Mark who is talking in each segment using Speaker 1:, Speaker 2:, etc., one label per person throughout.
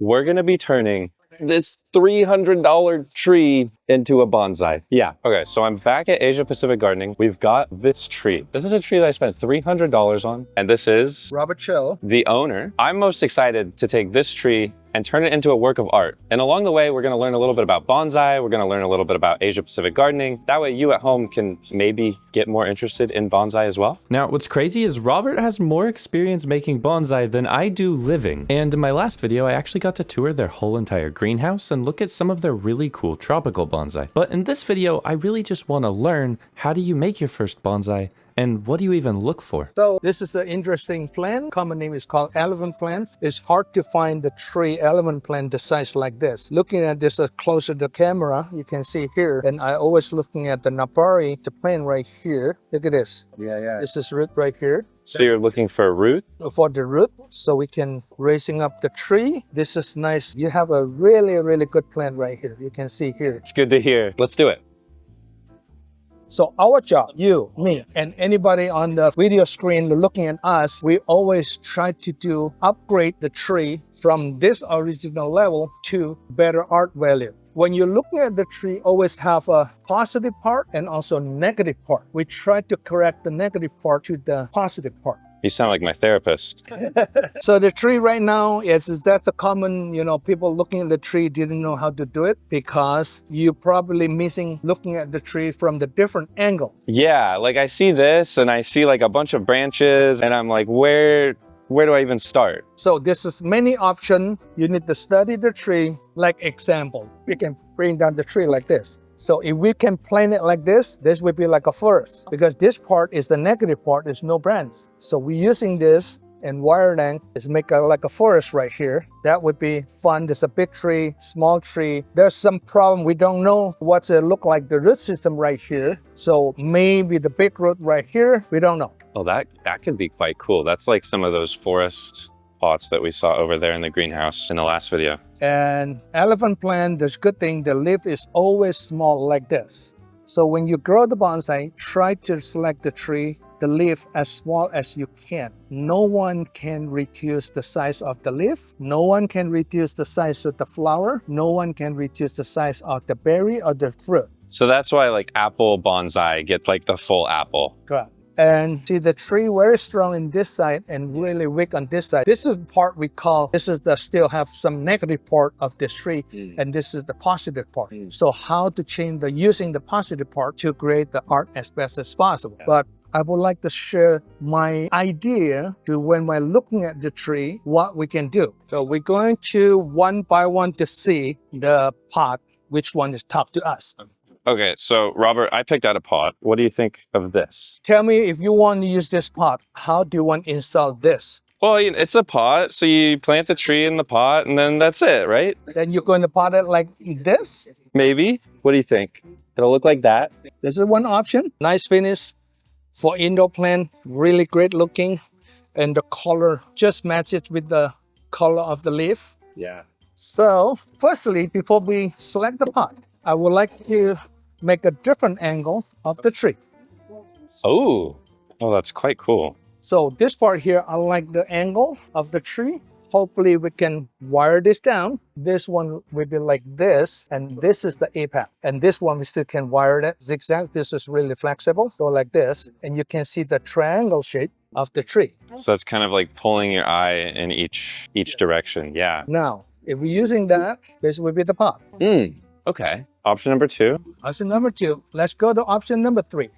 Speaker 1: we're gonna be turning this $300 tree into a bonsai. Yeah. Okay, so I'm back at Asia Pacific Gardening. We've got this tree. This is a tree that I spent $300 on, and this is
Speaker 2: Robert Cho,
Speaker 1: the owner. I'm most excited to take this tree and turn it into a work of art. And along the way, we're gonna learn a little bit about bonsai. We're gonna learn a little bit about Asia Pacific gardening. That way you at home can maybe get more interested in bonsai as well.
Speaker 3: Now, what's crazy is Robert has more experience making bonsai than I do living. And in my last video, I actually got to tour their whole entire greenhouse and look at some of their really cool tropical bonsai. But in this video, I really just wanna learn, how do you make your first bonsai? And what do you even look for?
Speaker 2: So this is an interesting plant. Common name is called elephant plant. It's hard to find the tree elephant plant the size like this. Looking at this closer to the camera, you can see here. And I always looking at the Napari, the plant right here. Look at this.
Speaker 1: Yeah.
Speaker 2: This is root right here.
Speaker 1: So you're looking for a root?
Speaker 2: For the root, so we can raising up the tree. This is nice. You have a really good plant right here. You can see here.
Speaker 1: It's good to hear. Let's do it.
Speaker 2: So our job, you, me, and anybody on the video screen looking at us, we always try to upgrade the tree from this original level to better art value. When you're looking at the tree, always have a positive part and also negative part. We try to correct the negative part to the positive part.
Speaker 1: You sound like my therapist.
Speaker 2: So the tree right now, that's a common, people looking at the tree didn't know how to do it because you're probably missing looking at the tree from the different angle.
Speaker 1: Yeah, like I see this and I see like a bunch of branches and I'm like, where do I even start?
Speaker 2: So this is many options. You need to study the tree. Like example, we can bring down the tree like this. So if we can plant it like this would be like a forest because this part is the negative part, there's no branch. So we're using this and wire length is make like a forest right here. That would be fun. There's a big tree, small tree. There's some problem. We don't know what it look like the root system right here. So maybe the big root right here, we don't know.
Speaker 1: Oh, that could be quite cool. That's like some of those forest pots that we saw over there in the greenhouse in the last video.
Speaker 2: And elephant plant, there's good thing, the leaf is always small like this. So when you grow the bonsai, try to select the tree, the leaf as small as you can. No one can reduce the size of the leaf. No one can reduce the size of the flower. No one can reduce the size of the berry or the fruit.
Speaker 1: So that's why like apple bonsai get like the full apple.
Speaker 2: Correct. And see the tree very strong in this side and really weak on this side. This is the part we call, this is the still have some negative part of this tree and this is the positive part. So how to change using the positive part to create the art as best as possible. But I would like to share my idea to when we're looking at the tree, what we can do. So we're going to one by one to see the pot, which one is top to us.
Speaker 1: Okay, so Robert, I picked out a pot. What do you think of this?
Speaker 2: Tell me if you want to use this pot, how do you want to install this?
Speaker 1: Well, it's a pot, so you plant the tree in the pot and then that's it, right?
Speaker 2: Then you're going to pot it like this?
Speaker 1: Maybe. What do you think? It'll look like that?
Speaker 2: This is one option. Nice finish for indoor plant, really great looking. And the color just matches with the color of the leaf.
Speaker 1: Yeah.
Speaker 2: So, firstly, before we select the pot, I would like to make a different angle of the tree.
Speaker 1: Oh, that's quite cool.
Speaker 2: So this part here, I like the angle of the tree. Hopefully we can wire this down. This one will be like this, and this is the apex. And this one we still can wire that zigzag. This is really flexible. Go like this, and you can see the triangle shape of the tree.
Speaker 1: So that's kind of like pulling your eye in each direction. Yeah.
Speaker 2: Now, if we're using that, this will be the pot.
Speaker 1: Okay. Option number 2.
Speaker 2: Option number 2. Let's go to option number 3.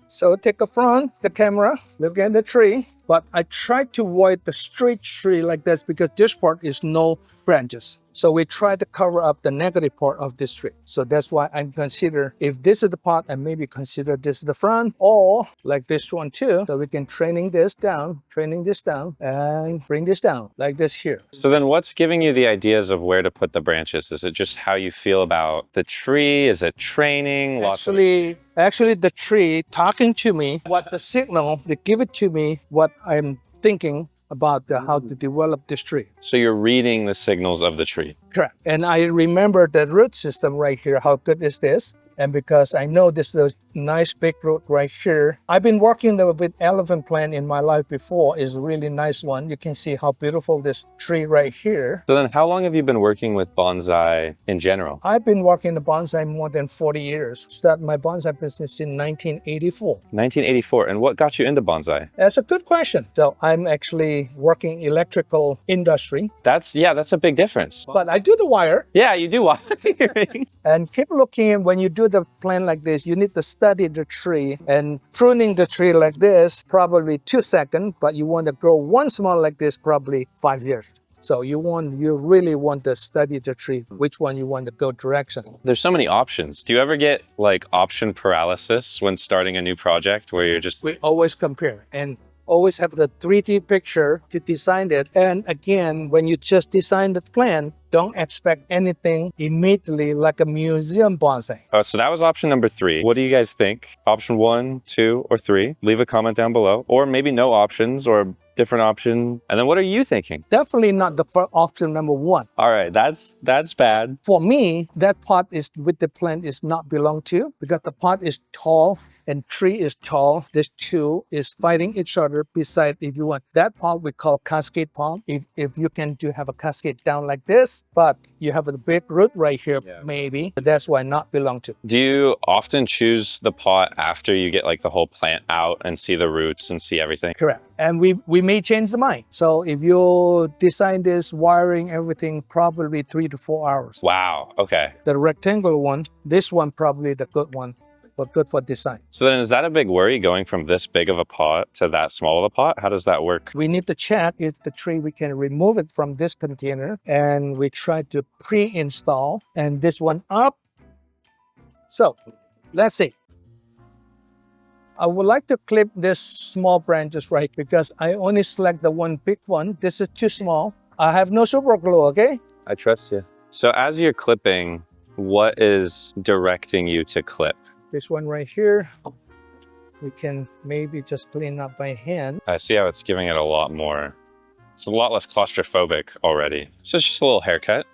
Speaker 2: So take the camera, look at the tree, but I try to avoid the straight tree like this because this part is no branches. So we try to cover up the negative part of this tree. So that's why I consider if this is the pot, I maybe consider this the front or like this one too. So we can training this down and bring this down like this here.
Speaker 1: So then what's giving you the ideas of where to put the branches? Is it just how you feel about the tree? Is it training?
Speaker 2: Actually the tree talking to me, what the signal, they give it to me, what I'm thinking about how to develop this tree.
Speaker 1: So you're reading the signals of the tree.
Speaker 2: Correct. And I remember the root system right here. How good is this? And because I know this is a nice big root right here, I've been working with elephant plant in my life before. It's a really nice one. You can see how beautiful this tree right here.
Speaker 1: So then how long have you been working with bonsai in general?
Speaker 2: I've been working the bonsai more than 40 years. Started my bonsai business in 1984.
Speaker 1: 1984. And what got you into bonsai?
Speaker 2: That's a good question. So I'm actually working electrical industry,
Speaker 1: That's a big difference.
Speaker 2: but I do the wire.
Speaker 1: Yeah, you do wiring.
Speaker 2: And keep looking, when you do the plant like this, you need to study the tree. And pruning the tree like this, probably 2 seconds, but you want to grow one small like this, probably 5 years. So you really want to study the tree, which one you want to go direction.
Speaker 1: There's so many options. Do you ever get like option paralysis when starting a new project where you're just...
Speaker 2: We always compare and always have the 3D picture to design it. And again, when you just design the plan, don't expect anything immediately like a museum bonsai.
Speaker 1: So that was option number 3. What do you guys think? Option 1, 2, or 3? Leave a comment down below. Or maybe no options or different option. And then what are you thinking?
Speaker 2: Definitely not the first option number 1.
Speaker 1: All right, that's bad.
Speaker 2: For me, that pot is with the plant is not belong to, because the pot is tall and tree is tall. These two is fighting each other. Beside, if you want that pot, we call cascade pot. If you can have a cascade down like this, but you have a big root right here, maybe that's why not belong to.
Speaker 1: Do you often choose the pot after you get like the whole plant out and see the roots and see everything?
Speaker 2: Correct. And we may change the mind. So if you design this wiring, everything, probably 3 to 4 hours.
Speaker 1: Wow. Okay.
Speaker 2: The rectangular one, this one probably the good one, but good for design.
Speaker 1: So then is that a big worry going from this big of a pot to that small of a pot? How does that work?
Speaker 2: We need to check if the tree, we can remove it from this container, and we try to pre-install and this one up. So let's see. I would like to clip this small branches right, because I only select the one big one. This is too small. I have no super glue, okay?
Speaker 1: I trust you. So as you're clipping, what is directing you to clip?
Speaker 2: This one right here, we can maybe just clean up by hand.
Speaker 1: I see how it's giving it a lot more. It's a lot less claustrophobic already. So it's just a little haircut.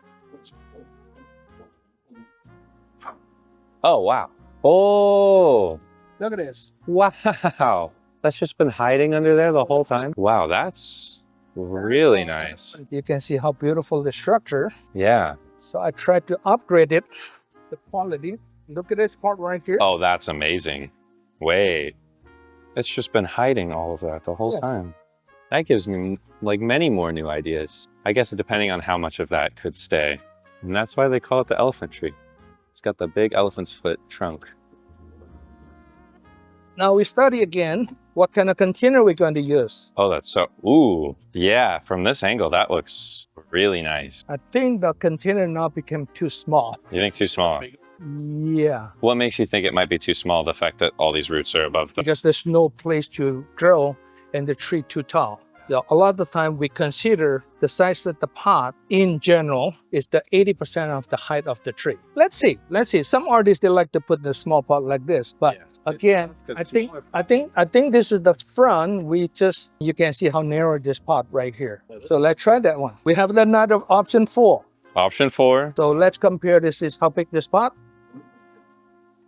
Speaker 1: Oh, wow. Oh,
Speaker 2: Look at this.
Speaker 1: wow. That's just been hiding under there the whole time. Wow, that's really nice.
Speaker 2: You can see how beautiful the structure.
Speaker 1: Yeah.
Speaker 2: So I tried to upgrade it, the quality. Look at this part right here.
Speaker 1: Oh, that's amazing. Wait, it's just been hiding all of that the whole time. That gives me like many more new ideas. I guess depending on how much of that could stay. And that's why they call it the elephant tree. It's got the big elephant's foot trunk.
Speaker 2: Now we study again what kind of container we're going to use.
Speaker 1: Oh, that's so, ooh, yeah, from this angle, that looks really nice.
Speaker 2: I think the container now became too small.
Speaker 1: You think too small?
Speaker 2: Yeah.
Speaker 1: What makes you think it might be too small? The fact that all these roots are above the...
Speaker 2: Because there's no place to grow and the tree too tall. So a lot of the time we consider the size of the pot in general is the 80% of the height of the tree. Let's see. Some artists, they like to put the small pot like this, but again, I think this is the front. You can see how narrow this pot right here. So let's try that one. We have another option 4.
Speaker 1: Option 4.
Speaker 2: So let's compare this is how big this pot.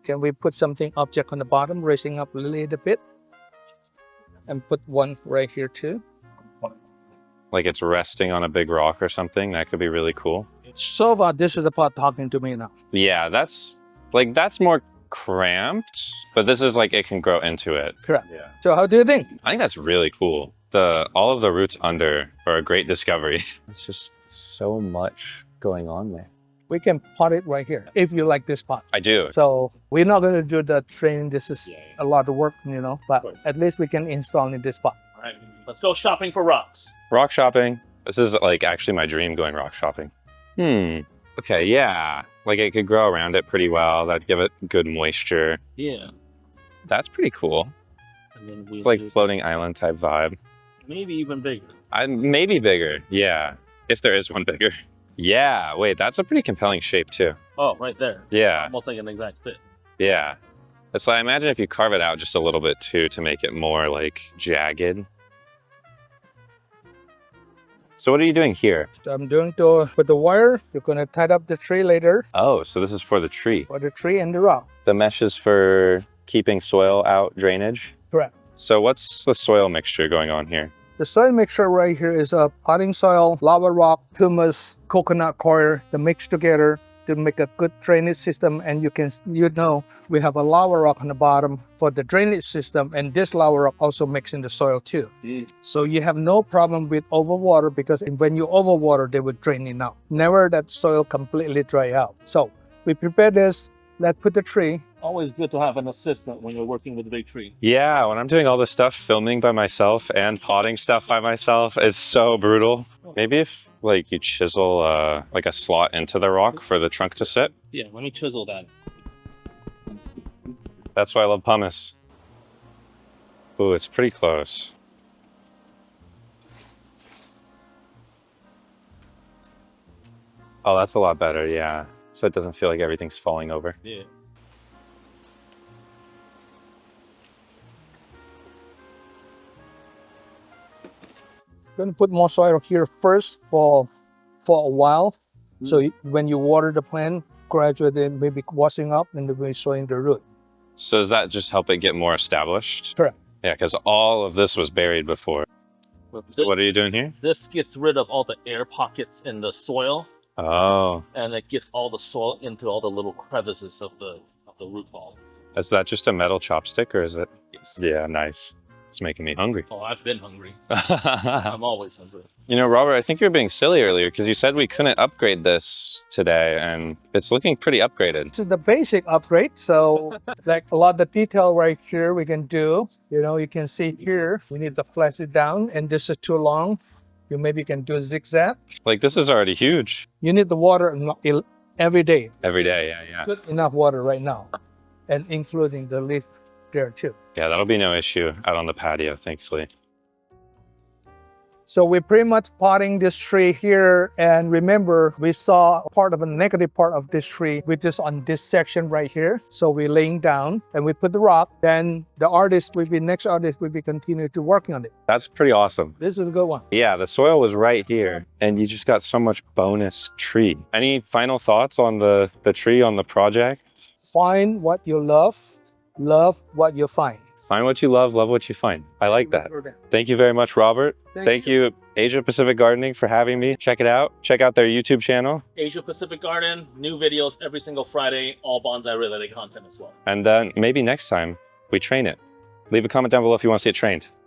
Speaker 2: Can we put something object on the bottom, raising up a little bit? And put one right here too.
Speaker 1: Like it's resting on a big rock or something. That could be really cool.
Speaker 2: So far, this is the pot talking to me now.
Speaker 1: Yeah, that's more cramped, but this is like it can grow into it.
Speaker 2: Correct. Yeah. So how do you think?
Speaker 1: I think that's really cool. All of the roots under are a great discovery. It's just so much going on there.
Speaker 2: We can pot it right here if you like this pot.
Speaker 1: I do.
Speaker 2: So we're not going to do the training. This is a lot of work, but at least we can install in this pot.
Speaker 4: All right, let's go shopping for rocks.
Speaker 1: Rock shopping. This is like actually my dream, going rock shopping. Okay, yeah. Like it could grow around it pretty well. That'd give it good moisture.
Speaker 4: Yeah.
Speaker 1: That's pretty cool.
Speaker 4: And then we
Speaker 1: Like floating island type vibe.
Speaker 4: maybe even bigger.
Speaker 1: Maybe bigger. Yeah. If there is one bigger. Yeah. Wait, that's a pretty compelling shape too.
Speaker 4: Oh, right there.
Speaker 1: Yeah.
Speaker 4: Almost like an exact fit.
Speaker 1: Yeah. It's like, imagine if you carve it out just a little bit too to make it more like jagged. So what are you doing here?
Speaker 2: So I'm doing to with the wire. You're gonna tie up the tree later
Speaker 1: Oh, so this is for the tree.
Speaker 2: for the tree and the rock.
Speaker 1: The mesh is for keeping soil out, drainage.
Speaker 2: Correct.
Speaker 1: So what's the soil mixture going on here?
Speaker 2: The soil mixture right here is a potting soil, lava rock, humus, coconut coir, the mix together to make a good drainage system. And we have a lava rock on the bottom for the drainage system, and this lava rock also mix in the soil too. So you have no problem with overwater, because when you overwater, they would drain it out. Never that soil completely dry out. So we prepare this. Let's put the tree.
Speaker 4: Always good to have an assistant when you're working with a big tree.
Speaker 1: Yeah, when I'm doing all this stuff, filming by myself and potting stuff by myself, it's so brutal. Maybe if like you chisel like a slot into the rock for the trunk to sit.
Speaker 4: Yeah, let me chisel that.
Speaker 1: That's why I love pumice. Ooh, it's pretty close. Oh, that's a lot better, yeah. So it doesn't feel like everything's falling over.
Speaker 4: Yeah.
Speaker 2: Going to put more soil here first for a while. So when you water the plant, gradually maybe washing up and then sowing the root.
Speaker 1: So does that just help it get more established?
Speaker 2: Correct.
Speaker 1: Yeah, because all of this was buried before. So what are you doing here?
Speaker 4: This gets rid of all the air pockets in the soil,
Speaker 1: Oh,
Speaker 4: and it gets all the soil into all the little crevices of the root ball.
Speaker 1: is that just a metal chopstick or is it?
Speaker 4: Yes.
Speaker 1: Yeah, nice. It's making me hungry.
Speaker 4: Oh, I've been hungry. I'm always hungry.
Speaker 1: You know, Robert, I think you were being silly earlier because you said we couldn't upgrade this today, and it's looking pretty upgraded.
Speaker 2: This is the basic upgrade. So like a lot of the detail right here we can do. You can see here, we need to flash it down, and this is too long. You maybe can do a zigzag.
Speaker 1: Like, this is already huge.
Speaker 2: You need the water every day.
Speaker 1: Every day, yeah.
Speaker 2: Good enough water right now, and including the leaf there too.
Speaker 1: Yeah, that'll be no issue out on the patio, thankfully.
Speaker 2: So we're pretty much potting this tree here, and remember we saw part of a negative part of this tree, which is on this section right here. So we're laying down and we put the rock, then the next artist will be continue to working on it.
Speaker 1: That's pretty awesome.
Speaker 2: This is a good one.
Speaker 1: Yeah, the soil was right here, and you just got so much bonus tree. Any final thoughts on the tree, on the project?
Speaker 2: Find what you love what you find.
Speaker 1: Find what you love what you find. I like that. Thank you very much, Robert. Thank you, Asia Pacific Gardening, for having me. Check it out. Check out their YouTube channel.
Speaker 4: Asia Pacific Garden, new videos every single Friday, all bonsai related content as well.
Speaker 1: And then maybe next time we train it. Leave a comment down below if you want to see it trained.